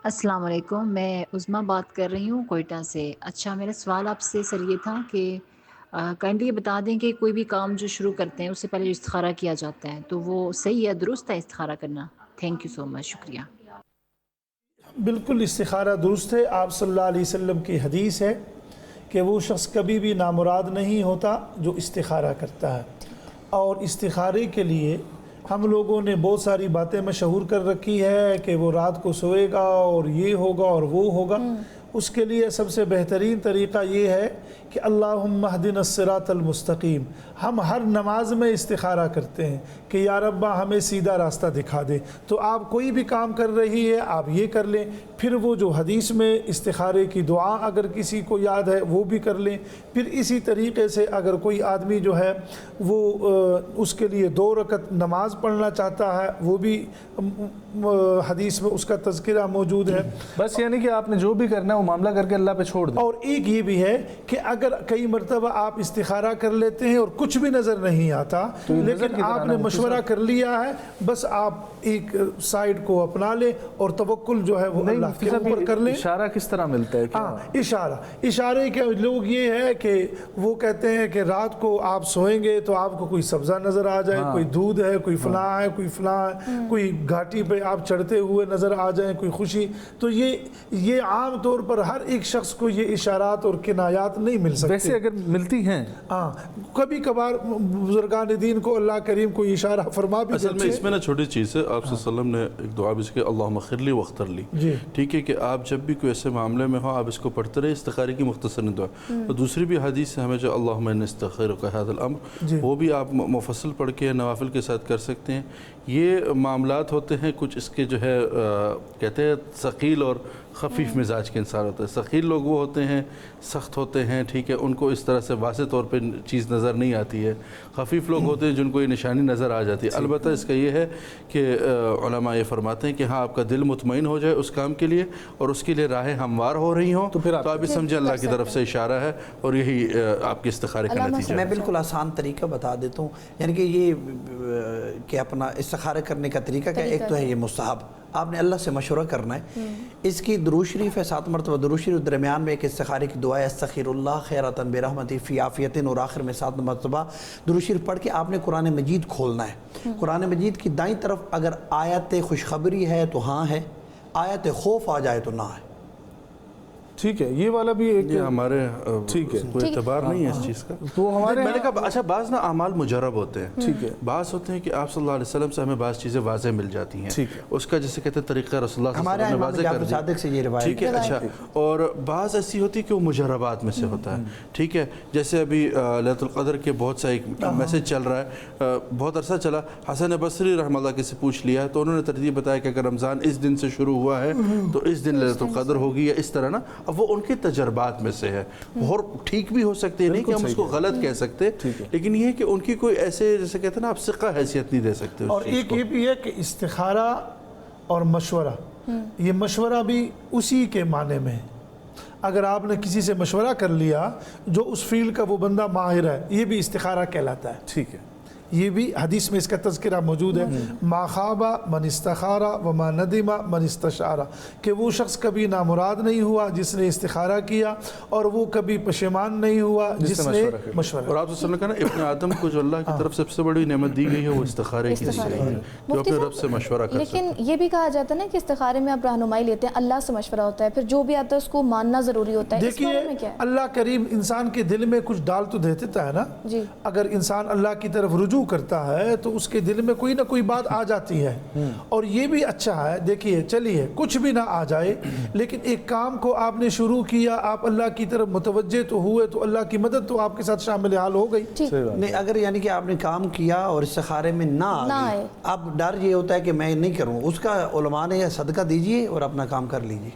السلام علیکم، میں عظمیٰ بات کر رہی ہوں کوئٹہ سے۔ اچھا، میرا سوال آپ سے سر یہ تھا کہ کائنڈلی یہ بتا دیں کہ کوئی بھی کام جو شروع کرتے ہیں اس سے پہلے جو استخارہ کیا جاتا ہے تو وہ صحیح ہے، درست ہے استخارہ کرنا؟ تھینک یو سو مچ، شکریہ۔ بالکل استخارہ درست ہے۔ آپ صلی اللہ علیہ وسلم کی حدیث ہے کہ وہ شخص کبھی بھی نامراد نہیں ہوتا جو استخارہ کرتا ہے، اور استخارے کے لیے ہم لوگوں نے بہت ساری باتیں مشہور کر رکھی ہے کہ وہ رات کو سوئے گا اور یہ ہوگا اور وہ ہوگا۔ اس کے لیے سب سے بہترین طریقہ یہ ہے کہ اللہم اہدنا الصراط المستقیم۔ ہم ہر نماز میں استخارہ کرتے ہیں کہ یا ربا ہمیں سیدھا راستہ دکھا دے۔ تو آپ کوئی بھی کام کر رہی ہے آپ یہ کر لیں، پھر وہ جو حدیث میں استخارے کی دعا اگر کسی کو یاد ہے وہ بھی کر لیں۔ پھر اسی طریقے سے اگر کوئی آدمی جو ہے وہ اس کے لیے 2 رکعت نماز پڑھنا چاہتا ہے وہ بھی حدیث میں اس کا تذکرہ موجود ہے۔ بس یعنی کہ آپ نے جو بھی کرنا ہے وہ معاملہ کر کے اللہ پہ چھوڑ دیں۔ اور ایک یہ بھی ہے کہ اگر کئی مرتبہ آپ استخارہ کر لیتے ہیں اور کچھ بھی نظر نہیں آتا لیکن آپ نے مشورہ کر لیا ہے، بس آپ ایک سائیڈ کو اپنا لیں اور توکل جو ہے وہ اللہ کے اوپر کر لیں۔ اشارہ کس طرح ملتا ہے؟ اشارے کے لوگ یہ ہے کہ وہ کہتے ہیں کہ رات کو آپ سوئیں گے تو آپ کو کوئی سبزہ نظر آ جائے، کوئی دودھ ہے، کوئی فلاں ہے، کوئی فلاں ہے، کوئی گھاٹی پہ آپ چڑھتے ہوئے نظر آ جائیں، کوئی خوشی۔ تو یہ عام طور پر ہر ایک شخص کو یہ اشارات اور کنایات نہیں مل سکتے۔ ویسے اگر ملتی ہیں کبھی کبھار بزرگان دین کو اللہ کریم کوئی اشارہ فرما بھی دیتے ہیں۔ اصل میں اس میں نا چھوٹی چیز ہے، آپ صلی اللہ علیہ وسلم نے ایک دعا بھی کہ اللہم اغفر لی واختر لی، ٹھیک ہے کہ آپ جب بھی کوئی ایسے معاملے میں ہو آپ اس کو پڑھتے رہے، استخارے کی مختصر دعا۔ اور دوسری بھی حدیث سے ہمیں جو اللہم انی استخیرک ھذا الامر، وہ بھی آپ مفصل پڑھ کے نوافل کے ساتھ کر سکتے ہیں۔ یہ معاملات ہوتے ہیں کچھ اس کے جو ہے کہتے ہیں ثقیل اور خفیف مزاج کے انسان ہوتا ہے۔ ثقیل لوگ وہ ہوتے ہیں، سخت ہوتے ہیں، ٹھیک ہے، ان کو اس طرح سے واضح طور پہ چیز نظر نہیں آتی ہے۔ خفیف لوگ ہوتے ہیں جن کو یہ نشانی نظر آ جاتی ہے۔ البتہ اس کا یہ ہے کہ علماء یہ فرماتے ہیں کہ ہاں آپ کا دل مطمئن ہو جائے اس کام کے لیے اور اس کے لیے راہیں ہموار ہو رہی ہوں تو آپ بھی سمجھیں اللہ کی طرف سے اشارہ ہے اور یہی آپ کے استخارے کا نتیجہ ہے۔ میں بالکل آسان طریقہ بتا دیتا ہوں، یعنی کہ یہ کہ اپنا استخارہ کرنے کا طریقہ کیا، ایک تو ہے یہ مستحب، آپ نے اللہ سے مشورہ کرنا ہے۔ اس کی درود شریف ہے 7 مرتبہ درود شریف، درمیان میں ایک استخارے کی دعا ہے استغفر اللہ خیرۃ برحمتہ فی عافیۃ، اور آخر میں 7 مرتبہ درود شریف پڑھ کے آپ نے قرآن مجید کھولنا ہے۔ قرآن مجید کی دائیں طرف اگر آیت خوشخبری ہے تو ہاں ہے، آیت خوف آ جائے تو نہ ہے۔ ٹھیک ہے، یہ والا بھی ایک ہمارے ٹھیک ہے، کوئی اعتبار نہیں ہے اس چیز کا۔ تو ہمارے میں نے کہا اچھا بعض نا اعمال مجرب ہوتے ہیں، ٹھیک ہے، بعض ہوتے ہیں کہ آپ صلی اللہ علیہ وسلم سے ہمیں بعض چیزیں واضح مل جاتی ہیں، ٹھیک ہے، اس کا جیسے کہتے ہیں طریقہ رسول اللہ صلی اللہ علیہ وسلم نے واضح کر دیا، صادق سے یہ روایت، ٹھیک ہے، اچھا، اور بعض ایسی ہوتی ہے کہ وہ مجربات میں سے ہوتا ہے، ٹھیک ہے، جیسے ابھی لیلۃ القدر کے بہت سا ایک میسج چل رہا ہے، بہت عرصہ چلا، حسن بصری رحمہ اللہ کے سے پوچھ لیا تو انہوں نے ترتیب بتایا کہ اگر رمضان اس دن سے شروع ہوا ہے تو اس دن لیلۃ القدر ہوگی یا اس طرح نا، اب وہ ان کے تجربات میں سے ہے، اور ٹھیک بھی ہو سکتے ہیں، نہیں کہ ہم اس کو غلط کہہ سکتے، لیکن یہ ہے کہ ان کی کوئی ایسے جیسے کہتے ہیں نا آپ ثقہ حیثیت نہیں دے سکتے۔ اور ایک یہ بھی ہے کہ استخارہ اور مشورہ، یہ مشورہ بھی اسی کے معنی میں ہے۔ اگر آپ نے کسی سے مشورہ کر لیا جو اس فیلڈ کا وہ بندہ ماہر ہے، یہ بھی استخارہ کہلاتا ہے۔ ٹھیک ہے، یہ بھی حدیث میں اس کا تذکرہ موجود ہے، ما خاب من استخارہ وما ندم من استشارہ، کہ وہ شخص کبھی نامراد نہیں ہوا جس نے استخارہ کیا، اور وہ کبھی پشیمان نہیں ہوا جس نے مشورہ۔ اور آپ صلی اللہ علیہ وسلم نے کہا نا ابن آدم کو جو اللہ کی طرف سب سے بڑی نعمت دی گئی ہے وہ استخارے کی دی گئی ہے، جو اپنے رب سے مشورہ کر سکتے ہیں۔ لیکن یہ بھی کہا جاتا ہے نا کہ استخارے میں آپ رہنمائی لیتے ہیں، اللہ سے مشورہ ہوتا ہے، پھر جو بھی آتا ہے اس کو ماننا ضروری ہوتا ہے۔ اس بارے میں کیا ہے؟ اللہ کریم انسان کے دل میں کچھ ڈال تو دیتا ہے نا، اگر انسان اللہ کی طرف رجوع کرتا ہے تو اس کے دل میں کوئی نہ کوئی بات آ جاتی ہے، اور یہ بھی اچھا ہے۔ دیکھیے چلیے کچھ بھی نہ آ جائے لیکن ایک کام کو آپ نے شروع کیا، آپ اللہ کی طرف متوجہ تو ہوئے تو اللہ کی مدد تو آپ کے ساتھ شامل حال ہو گئی۔ نہیں اگر یعنی کہ آپ نے کام کیا اور استخارے میں نہ آئے، اب ڈر یہ ہوتا ہے کہ میں نہیں کروں، اس کا علماء نے صدقہ دیجئے اور اپنا کام کر لیجئے۔